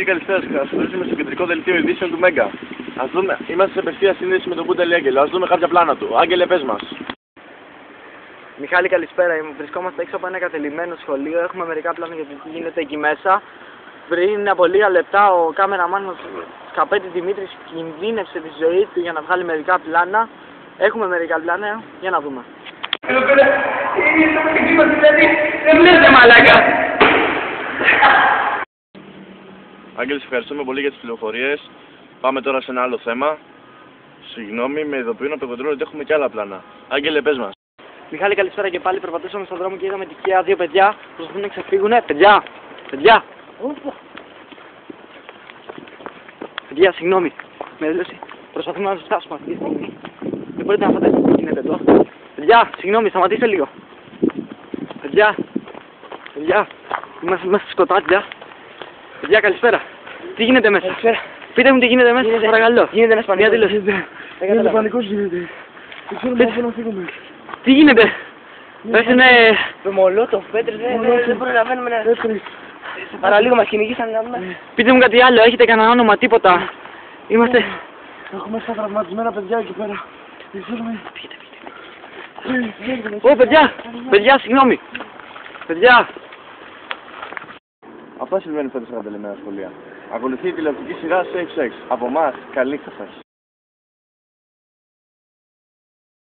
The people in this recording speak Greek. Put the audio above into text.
Καλησπέρα σας, καλωσορίζουμε στο κεντρικό δελτίο ειδήσεων του Μέγκα. Ας δούμε, είμαστε σε απευθεία σύνδεση με τον Μπούντελη Άγγελο. Ας δούμε κάποια πλάνα του. Άγγελε, πες μας. Μιχάλη, καλησπέρα. Βρισκόμαστε έξω από ένα κατελημμένο σχολείο. Έχουμε μερικά πλάνα για το τι γίνεται εκεί μέσα. Πριν από λίγα λεπτά ο κάμεραμάν μας, Σκαπέτη Δημήτρης, κινδύνευσε τη ζωή του για να βγάλει μερικά πλάνα. Έχουμε μερικά πλάνα, για να δούμε. Εδώ πέρα είναι το παιδί μας, δηλαδή δεν βλέπετε μαλάκα. Άγγελε, σε ευχαριστούμε πολύ για τις πληροφορίες. Πάμε τώρα σε ένα άλλο θέμα. Συγγνώμη, με ειδοποιούν από το κοντρόλ ότι έχουμε και άλλα πλάνα. Άγγελε, πες μας. Μιχάλη, καλησπέρα και πάλι. Περπατούσαμε στον δρόμο και είδαμε τυχαία δύο παιδιά που προσπαθούν να ξεφύγουνε. Παιδιά! Παιδιά, συγγνώμη. Με δήλωση. Προσπαθούμε να τους φτάσουμε αυτή τη στιγμή. Δεν μπορείτε να φανταστείτε τι γίνεται εδώ. Παιδιά, συγγνώμη, σταματήστε λίγο. Παιδιά! Είμαστε μέσα στο σκοτάδια. Παιδιά, καλησπέρα. Τι γίνεται μέσα? Καλησπέρα. Πείτε μου τι γίνεται μέσα, σας παρακαλώ. Γίνεται ένας πανικός. Γίνεται πανικός γίνεται. Δεν ξέρουμε πού να φύγουμε. Τι γίνεται? Πέφτουνε... Με μολότοφ, πέτρες, δεν προλαβαίνουμε να... Παραλίγο μας κυνηγήσαν να δούμε. Πείτε μου κάτι άλλο, έχετε κανένα όνομα, τίποτα? Είμαστε... Έχουμε στα τραυματισμένα παιδιά εκεί πέρα. Δεν ξέρουμε... Ω, παιδιά, συγγνώμη. Παιδιά. Αυτά συμβαίνουν φέτος στα κατελημένα σχολεία. Ακολουθεί η τηλεοπτική σειρά Safe Sex. Από εμάς, καλή νύχτα σας.